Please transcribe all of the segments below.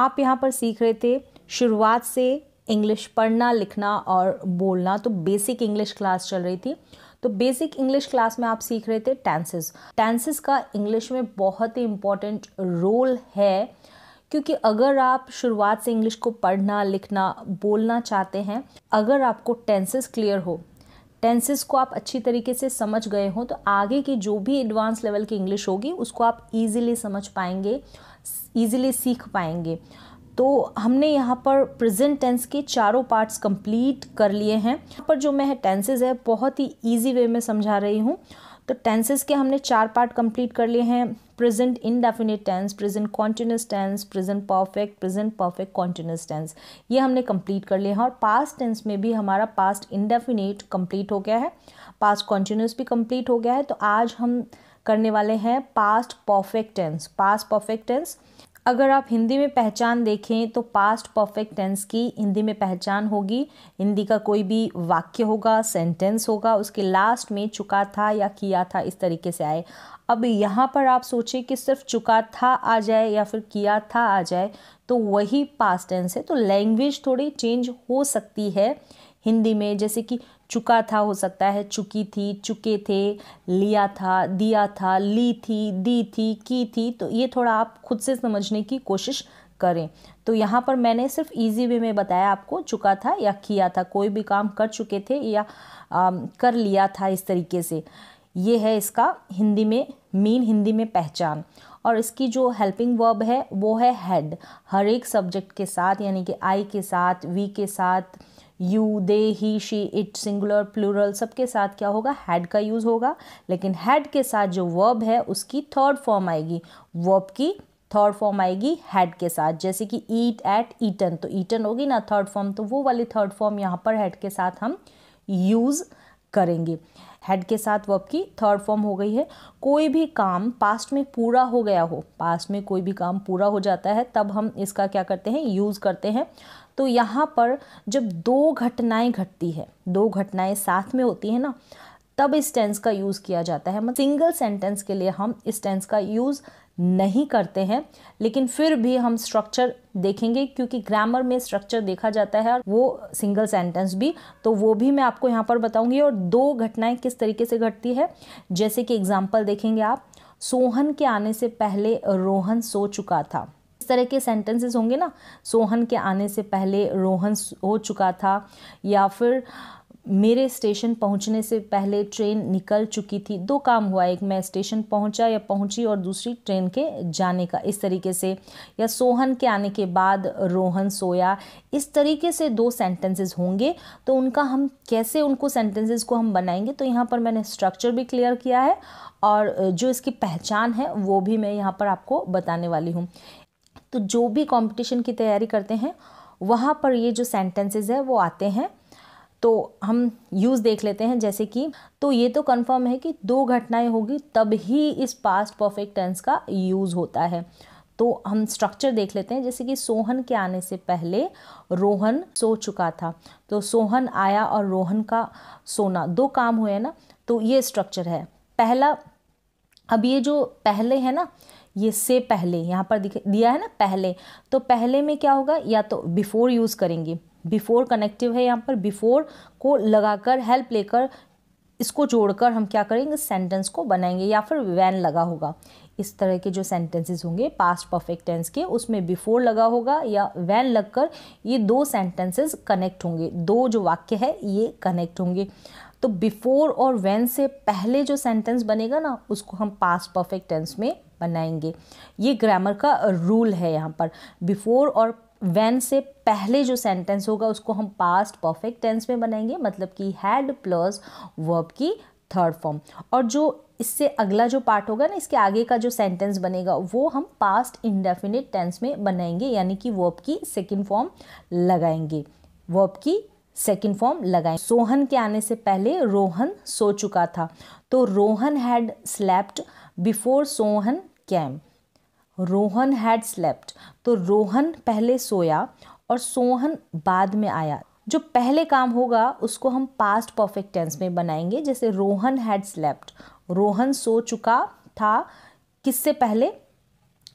आप यहाँ पर सीख रहे थे शुरुआत से इंग्लिश पढ़ना, लिखना और बोलना। तो बेसिक इंग्लिश क्लास चल रही थी। तो बेसिक इंग्लिश क्लास में आप सीख रहे थे टेंसेस। टेंसेस का इंग्लिश में बहुत ही इम्पॉर्टेंट रोल है, क्योंकि अगर आप शुरुआत से इंग्लिश को पढ़ना, लिखना, बोलना चाहते हैं, अगर आपको टेंसेस क्लियर हो, टेंसेस को आप अच्छी तरीके से समझ गए हो, तो आगे की जो भी एडवांस लेवल की इंग्लिश होगी उसको आप इजीली समझ पाएंगे, इजीली सीख पाएंगे। तो हमने यहाँ पर प्रेजेंट टेंस के चारों पार्ट्स कंप्लीट कर लिए हैं। यहाँ पर जो मैं टेंसेस है बहुत ही इजी वे में समझा रही हूँ। तो टेंसेस के हमने 4 पार्ट कंप्लीट कर लिए हैं। Present indefinite tense, present continuous tense, present perfect continuous tense, ये हमने कंप्लीट कर लिए हैं। और पास्ट टेंस में भी हमारा पास्ट इंडेफिनिट कंप्लीट हो गया है, पास्ट कॉन्टिन्यूअस भी कंप्लीट हो गया है। तो आज हम करने वाले हैं past perfect tense. Past perfect tense अगर आप हिंदी में पहचान देखें तो पास्ट परफेक्ट टेंस की हिंदी में पहचान होगी, हिंदी का कोई भी वाक्य होगा, सेंटेंस होगा, उसके लास्ट में चुका था या किया था इस तरीके से आए। अब यहाँ पर आप सोचें कि सिर्फ चुका था आ जाए या फिर किया था आ जाए, तो वही पास्ट टेंस है। तो लैंग्वेज थोड़ी चेंज हो सकती है हिंदी में, जैसे कि चुका था हो सकता है चुकी थी, चुके थे, लिया था, दिया था, ली थी, दी थी, की थी। तो ये थोड़ा आप खुद से समझने की कोशिश करें। तो यहाँ पर मैंने सिर्फ इजी वे में बताया आपको, चुका था या किया था, कोई भी काम कर चुके थे या कर लिया था, इस तरीके से। ये है इसका हिंदी में मीन, हिंदी में पहचान। और इसकी जो हेल्पिंग वर्ब है वो है हैड। हर एक सब्जेक्ट के साथ, यानी कि आई के साथ, वी के साथ, you, they, he, she, it, singular, plural, सबके साथ क्या होगा, हैड का यूज़ होगा। लेकिन हैड के साथ जो वर्ब है उसकी थर्ड फॉर्म आएगी, वर्ब की थर्ड फॉर्म आएगी हैड के साथ। जैसे कि ईट, एट, ईटन, तो ईटन होगी ना थर्ड फॉर्म, तो वो वाली थर्ड फॉर्म यहाँ पर हैड के साथ हम यूज़ करेंगे। हेड के साथ वर्ब की थर्ड फॉर्म हो गई है। कोई भी काम पास्ट में पूरा हो गया हो, पास्ट में कोई भी काम पूरा हो जाता है, तब हम इसका क्या करते हैं, यूज़ करते हैं। तो यहाँ पर जब 2 घटनाएं घटती है, 2 घटनाएं साथ में होती है ना, तब इस टेंस का यूज़ किया जाता है। मतलब सिंगल सेंटेंस के लिए हम इस टेंस का यूज़ नहीं करते हैं, लेकिन फिर भी हम स्ट्रक्चर देखेंगे, क्योंकि ग्रामर में स्ट्रक्चर देखा जाता है, और वो सिंगल सेंटेंस भी, तो वो भी मैं आपको यहाँ पर बताऊंगी। और 2 घटनाएं किस तरीके से घटती है, जैसे कि एग्जाम्पल देखेंगे आप, सोहन के आने से पहले रोहन सो चुका था। इस तरह के सेंटेंसेस होंगे ना, सोहन के आने से पहले रोहन सो चुका था, या फिर मेरे स्टेशन पहुंचने से पहले ट्रेन निकल चुकी थी। 2 काम हुआ, एक मैं स्टेशन पहुंचा या पहुंची, और दूसरी ट्रेन के जाने का, इस तरीके से। या सोहन के आने के बाद रोहन सोया, इस तरीके से 2 सेंटेंसेस होंगे। तो उनका हम कैसे, उनको सेंटेंसेस को हम बनाएंगे, तो यहाँ पर मैंने स्ट्रक्चर भी क्लियर किया है, और जो इसकी पहचान है वो भी मैं यहाँ पर आपको बताने वाली हूँ। तो जो भी कंपटीशन की तैयारी करते हैं वहाँ पर ये जो सेंटेंसेस है वो आते हैं। तो हम यूज़ देख लेते हैं, जैसे कि, तो ये तो कंफर्म है कि 2 घटनाएं होगी तब ही इस पास्ट परफेक्ट टेंस का यूज़ होता है। तो हम स्ट्रक्चर देख लेते हैं, जैसे कि सोहन के आने से पहले रोहन सो चुका था। तो सोहन आया और रोहन का सोना, 2 काम हुए ना, तो ये स्ट्रक्चर है पहला। अब ये जो पहले है ना, ये से पहले यहाँ पर दिया है ना पहले, तो पहले में क्या होगा, या तो बिफोर यूज़ करेंगे, बिफोर कनेक्टिव है, यहाँ पर बिफोर को लगाकर, हेल्प लेकर, इसको जोड़कर हम क्या करेंगे, सेंटेंस को बनाएंगे। या फिर व्हेन लगा होगा, इस तरह के जो सेंटेंसेस होंगे पास्ट परफेक्ट टेंस के, उसमें बिफोर लगा होगा या व्हेन लगकर ये 2 सेंटेंसेस कनेक्ट होंगे, 2 जो वाक्य है ये कनेक्ट होंगे। तो बिफोर और व्हेन से पहले जो सेंटेंस बनेगा ना, उसको हम पास्ट परफेक्ट टेंस में बनाएंगे। ये ग्रामर का रूल है यहाँ पर। बिफोर और व्हेन से पहले जो सेंटेंस होगा उसको हम पास्ट परफेक्ट टेंस में बनाएंगे, मतलब कि हैड प्लस वर्ब की थर्ड फॉर्म। और जो इससे अगला जो पार्ट होगा ना, इसके आगे का जो सेंटेंस बनेगा वो हम पास्ट इंडेफिनिट टेंस में बनाएंगे, यानी कि वर्ब की सेकंड फॉर्म लगाएंगे, वर्ब की सेकंड फॉर्म लगाएं। सोहन के आने से पहले रोहन सो चुका था, तो Rohan had slept before Sohan came. Rohan had slept, तो रोहन पहले सोया और सोहन बाद में आया। जो पहले काम होगा उसको हम पास्ट परफेक्ट टेंस में बनाएंगे, जैसे रोहन हैड स्लेप्ट, रोहन सो चुका था किससे पहले,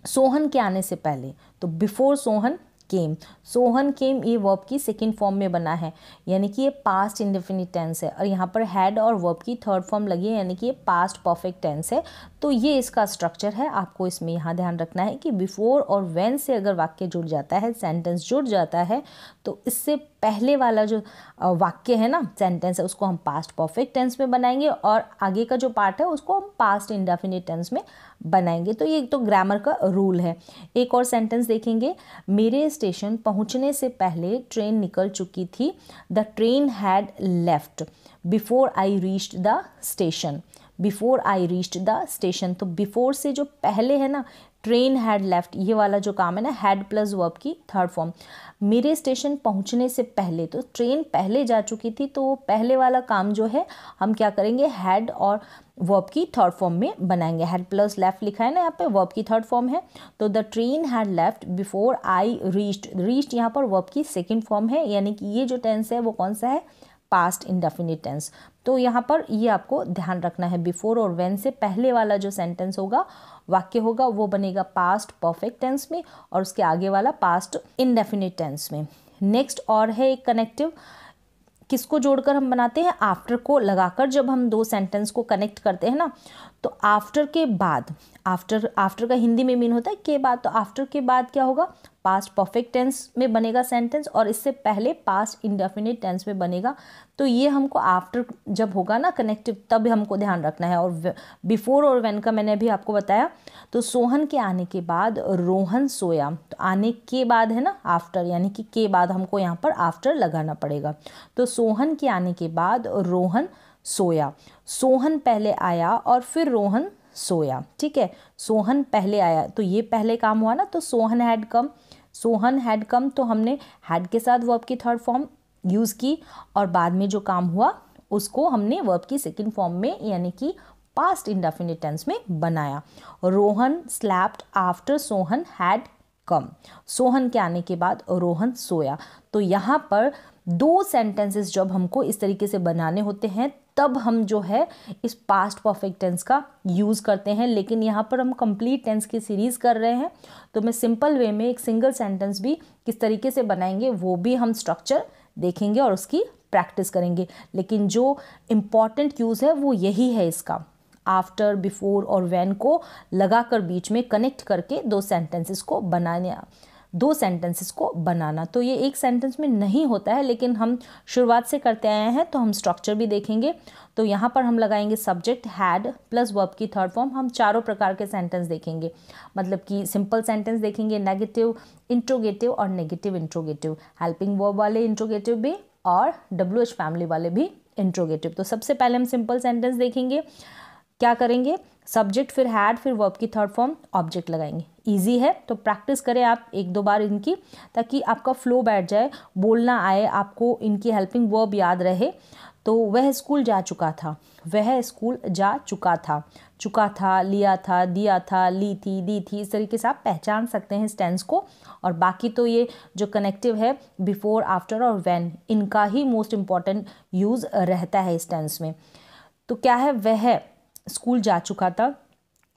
सोहन के आने से पहले, तो बिफोर सोहन केम, सोहन केम ये वर्ब की सेकंड फॉर्म में बना है, यानी कि ये पास्ट इंडेफिनिट टेंस है, और यहाँ पर हैड और वर्ब की थर्ड फॉर्म लगी है, यानी कि ये पास्ट परफेक्ट टेंस है। तो ये इसका स्ट्रक्चर है, आपको इसमें यहाँ ध्यान रखना है कि बिफोर और व्हेन से अगर वाक्य जुड़ जाता है, सेंटेंस जुड़ जाता है, तो इससे पहले वाला जो वाक्य है ना, सेंटेंस है, उसको हम पास्ट परफेक्ट टेंस में बनाएंगे, और आगे का जो पार्ट है उसको हम पास्ट इंडेफिनिट टेंस में बनाएंगे। तो ये तो ग्रामर का रूल है। एक और सेंटेंस देखेंगे, मेरे स्टेशन पहुंचने से पहले ट्रेन निकल चुकी थी। The train had left before I reached the station, before I reached the station. तो बिफोर से जो पहले है ना, ट्रेन हैड लेफ्ट, ये वाला जो काम है ना, हैड प्लस वर्ब की थर्ड फॉर्म। मेरे स्टेशन पहुंचने से पहले, तो ट्रेन पहले जा चुकी थी, तो पहले वाला काम जो है हम क्या करेंगे, हैड और वर्ब की थर्ड फॉर्म में बनाएंगे। हैड प्लस लेफ्ट लिखा है ना यहाँ पे, वर्ब की थर्ड फॉर्म है। तो the train had left before I reached, reached यहाँ पर वर्ब की सेकेंड फॉर्म है, यानी कि ये जो टेंस है वो कौन सा है, पास्ट इंडेफिनिट टेंस। तो यहाँ पर ये आपको ध्यान रखना है, बिफोर और व्हेन से पहले वाला जो सेंटेंस होगा, वाक्य होगा, वो बनेगा पास्ट परफेक्ट टेंस में, और उसके आगे वाला पास्ट इंडेफिनिट टेंस में। नेक्स्ट और है एक कनेक्टिव, किसको जोड़कर हम बनाते हैं, आफ्टर को लगाकर जब हम दो सेंटेंस को कनेक्ट करते हैं ना, तो आफ्टर के बाद, आफ्टर का हिंदी में मीन होता है के बाद, तो आफ्टर के बाद क्या होगा, पास्ट परफेक्ट टेंस में बनेगा सेंटेंस, और इससे पहले पास्ट इंडेफिनिट टेंस में बनेगा। तो ये हमको आफ्टर जब होगा ना कनेक्टिव, तब हमको ध्यान रखना है। और बिफोर और व्हेन का मैंने अभी आपको बताया। तो सोहन के आने के बाद रोहन सोया, तो आने के बाद है ना आफ्टर, यानी कि के बाद हमको यहाँ पर आफ्टर लगाना पड़ेगा। तो सोहन के आने के बाद रोहन सोया, सोहन पहले आया और फिर रोहन सोया, ठीक है। सोहन पहले आया, तो ये पहले काम हुआ ना, तो Sohan had come, Sohan had come, तो हमने हैड के साथ वर्ब की थर्ड फॉर्म यूज़ की, और बाद में जो काम हुआ उसको हमने वर्ब की सेकंड फॉर्म में, यानी कि पास्ट इंडेफिनिट टेंस में बनाया। Rohan slapped after Sohan had come, Sohan के आने के बाद रोहन सोया। तो यहाँ पर दो सेंटेंसेस जब हमको इस तरीके से बनाने होते हैं, तब हम जो है इस पास्ट परफेक्ट टेंस का यूज़ करते हैं। लेकिन यहाँ पर हम कंप्लीट टेंस की सीरीज़ कर रहे हैं, तो मैं सिंपल वे में एक सिंगल सेंटेंस भी किस तरीके से बनाएंगे वो भी हम स्ट्रक्चर देखेंगे और उसकी प्रैक्टिस करेंगे। लेकिन जो इम्पॉर्टेंट यूज़ है वो यही है इसका, आफ्टर, बिफोर और व्हेन को लगाकर बीच में कनेक्ट करके दो सेंटेंसेस को बनाना। तो ये एक सेंटेंस में नहीं होता है, लेकिन हम शुरुआत से करते आए हैं, तो हम स्ट्रक्चर भी देखेंगे। तो यहाँ पर हम लगाएंगे सब्जेक्ट हैड प्लस वर्ब की थर्ड फॉर्म। हम चारों प्रकार के सेंटेंस देखेंगे, मतलब कि सिंपल सेंटेंस देखेंगे, नेगेटिव, इंट्रोगेटिव और नेगेटिव इंट्रोगेटिव, हेल्पिंग वर्ब वाले इंट्रोगेटिव भी और WH फैमिली वाले भी इंट्रोगेटिव। तो सबसे पहले हम सिंपल सेंटेंस देखेंगे। क्या करेंगे, सब्जेक्ट फिर हैड फिर वर्ब की थर्ड फॉर्म ऑब्जेक्ट लगाएंगे। इजी है, तो प्रैक्टिस करें आप एक दो बार इनकी, ताकि आपका फ्लो बैठ जाए, बोलना आए, आपको इनकी हेल्पिंग वर्ब याद रहे। तो वह स्कूल जा चुका था, वह स्कूल जा चुका था, चुका था, लिया था, दिया था, ली थी, दी थी, इस तरीके से आप पहचान सकते हैं इस टेंस को। और बाकी तो ये जो कनेक्टिव है बिफोर, आफ्टर और व्हेन, इनका ही मोस्ट इम्पॉर्टेंट यूज़ रहता है इस टेंस में। तो क्या है, वह स्कूल जा चुका था,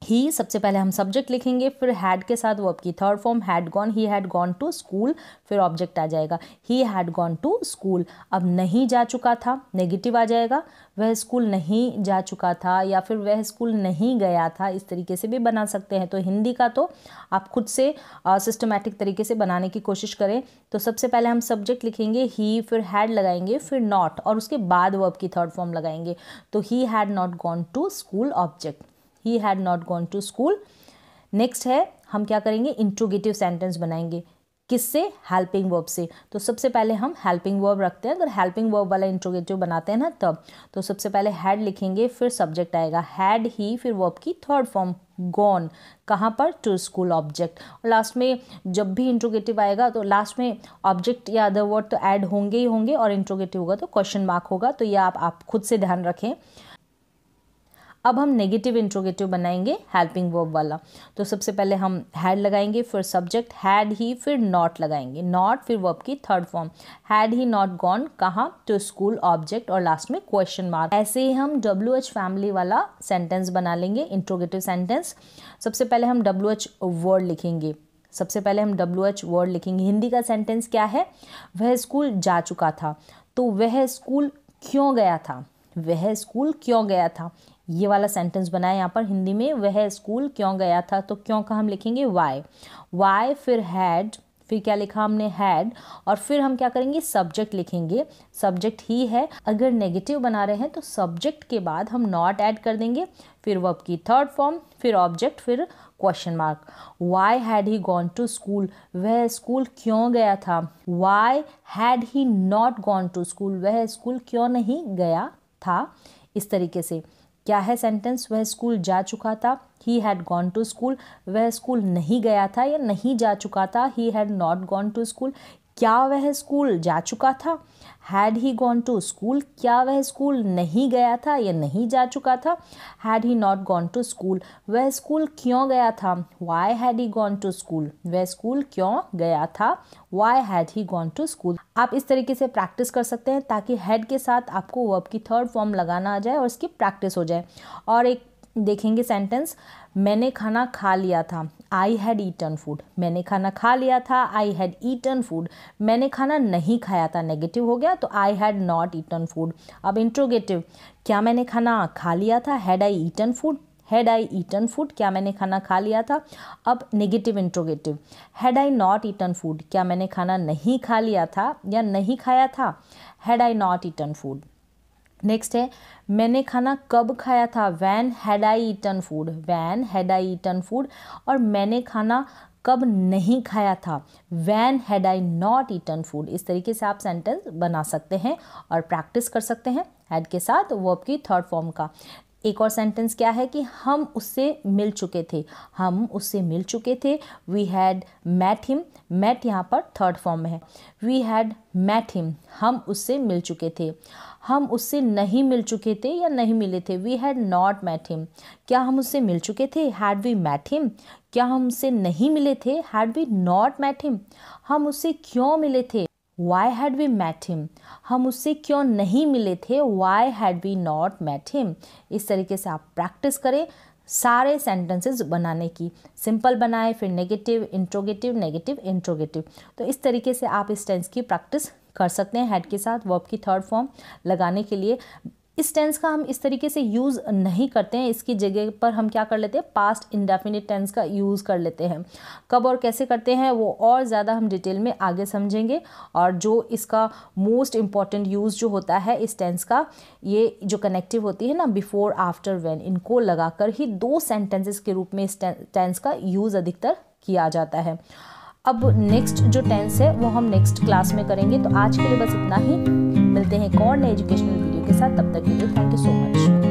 ही सबसे पहले हम सब्जेक्ट लिखेंगे, फिर हैड के साथ वर्ब की third form had gone, he had gone to school, फिर ऑब्जेक्ट आ जाएगा, he had gone to school. अब नहीं जा चुका था, नेगेटिव आ जाएगा, वह स्कूल नहीं जा चुका था, या फिर वह स्कूल नहीं गया था, इस तरीके से भी बना सकते हैं। तो हिंदी का तो आप खुद से सिस्टमैटिक तरीके से बनाने की कोशिश करें। तो सबसे पहले हम सब्जेक्ट लिखेंगे ही, फिर हैड लगाएंगे, फिर नॉट, और उसके बाद वर्ब की थर्ड फॉर्म लगाएंगे। तो he had not gone to school, object, he had not gone to school. Next है, हम क्या करेंगे, इंट्रोगेटिव सेंटेंस बनाएंगे, किससे, हेल्पिंग वर्ब से। तो सबसे पहले हम हेल्पिंग वर्ब रखते हैं, अगर हेल्पिंग वर्ब वाला इंट्रोगेटिव बनाते हैं ना तब। तो सबसे पहले हैड लिखेंगे, फिर सब्जेक्ट आएगा, हैड ही, फिर वर्ब की थर्ड फॉर्म गॉन, कहाँ पर, टू स्कूल, ऑब्जेक्ट। और लास्ट में जब भी इंट्रोगेटिव आएगा तो लास्ट में ऑब्जेक्ट या अदर वर्ड तो ऐड होंगे ही होंगे, और इंट्रोगेटिव होगा तो क्वेश्चन मार्क होगा। तो ये आप खुद से ध्यान रखें। अब हम नेगेटिव इंट्रोगेटिव बनाएंगे हेल्पिंग वर्ब वाला। तो सबसे पहले हम हैड लगाएंगे, फिर सब्जेक्ट हैड ही, फिर नॉट लगाएंगे, नॉट फिर वर्ब की third form, had he not gone कहाँ, टू स्कूल, ऑब्जेक्ट और लास्ट में क्वेश्चन मार्क। ऐसे ही हम WH फैमिली वाला सेंटेंस बना लेंगे, इंट्रोगेटिव सेंटेंस। सबसे पहले हम WH वर्ड लिखेंगे, हिंदी का सेंटेंस क्या है, वह स्कूल जा चुका था। तो वह स्कूल क्यों गया था, ये वाला सेंटेंस बनाए यहाँ पर हिंदी में, वह स्कूल क्यों गया था। तो क्यों का हम लिखेंगे वाई, फिर हैड, फिर क्या लिखा हमने हैड, और फिर हम क्या करेंगे सब्जेक्ट लिखेंगे, सब्जेक्ट ही है। अगर नेगेटिव बना रहे हैं तो सब्जेक्ट के बाद हम नॉट ऐड कर देंगे, फिर वर्ब की थर्ड फॉर्म, फिर ऑब्जेक्ट, फिर question mark. Why had he gone to school, वह स्कूल क्यों गया था। Why had he not gone to school, वह स्कूल क्यों नहीं गया था। इस तरीके से क्या है सेंटेंस, वह स्कूल जा चुका था, he had gone to school, वह स्कूल नहीं गया था या नहीं जा चुका था, he had not gone to school, क्या वह स्कूल जा चुका था। Had he gone to school, क्या वह स्कूल नहीं गया था या नहीं जा चुका था। Had he not gone to school, वह स्कूल क्यों गया था। Why had he gone to school, वह स्कूल क्यों गया था। Why had he gone to school. आप इस तरीके से प्रैक्टिस कर सकते हैं ताकि हैड के साथ आपको वर्ब की थर्ड फॉर्म लगाना आ जाए और इसकी प्रैक्टिस हो जाए। और एक देखेंगे सेंटेंस, मैंने खाना खा लिया था, आई हैड ईटन फूड, मैंने खाना खा लिया था, आई हैड ईटन फूड। मैंने खाना नहीं खाया था, नेगेटिव हो गया, तो I had not eaten food. अब इंट्रोगेटिव, क्या मैंने खाना खा लिया था, had I eaten food, had I eaten food, क्या मैंने खाना खा लिया था। अब negative interrogative, had I not eaten food, क्या मैंने खाना नहीं खा लिया था या नहीं खाया था, had I not eaten food. Next है, मैंने खाना कब खाया था, when had I eaten food, when had I eaten food. और मैंने खाना कब नहीं खाया था, when had I not eaten food. इस तरीके से आप सेंटेंस बना सकते हैं और प्रैक्टिस कर सकते हैं हैड के साथ वर्ब की थर्ड फॉर्म का। एक और सेंटेंस क्या है कि हम उससे मिल चुके थे, we had met him, met यहाँ पर थर्ड फॉर्म में है, वी हैड मैट हिम, हम उससे मिल चुके थे। हम उससे नहीं मिल चुके थे या नहीं मिले थे, we had not met him, क्या हम उससे मिल चुके थे, हैड वी मैट हिम, क्या हम उससे नहीं मिले थे, had we not met him, हम उससे क्यों मिले थे, why had we met him, हम उससे क्यों नहीं मिले थे, why had we not met him. इस तरीके से आप प्रैक्टिस करें सारे सेंटेंसेस बनाने की। सिंपल बनाए, फिर नेगेटिव इंट्रोगेटिव, नेगेटिव इंट्रोगेटिव। तो इस तरीके से आप इस टेंस की प्रैक्टिस कर सकते हैं हैड के साथ वर्ब की थर्ड फॉर्म लगाने के लिए। इस टेंस का हम इस तरीके से यूज़ नहीं करते हैं, इसकी जगह पर हम क्या कर लेते हैं, पास्ट इंडेफिनिट टेंस का यूज़ कर लेते हैं। कब और कैसे करते हैं वो और ज़्यादा हम डिटेल में आगे समझेंगे। और जो इसका मोस्ट इम्पॉर्टेंट यूज़ जो होता है इस टेंस का, ये जो कनेक्टिव होती है ना, बिफोर, आफ्टर, व्हेन, इनको लगाकर ही दो सेंटेंसेस के रूप में इस टेंस का यूज़ अधिकतर किया जाता है। अब नेक्स्ट जो टेंस है वो हम नेक्स्ट क्लास में करेंगे। तो आज के लिए बस इतना ही, मिलते हैं एक और नए एजुकेशनल वीडियो के साथ, तब तक के लिए थैंक यू सो मच।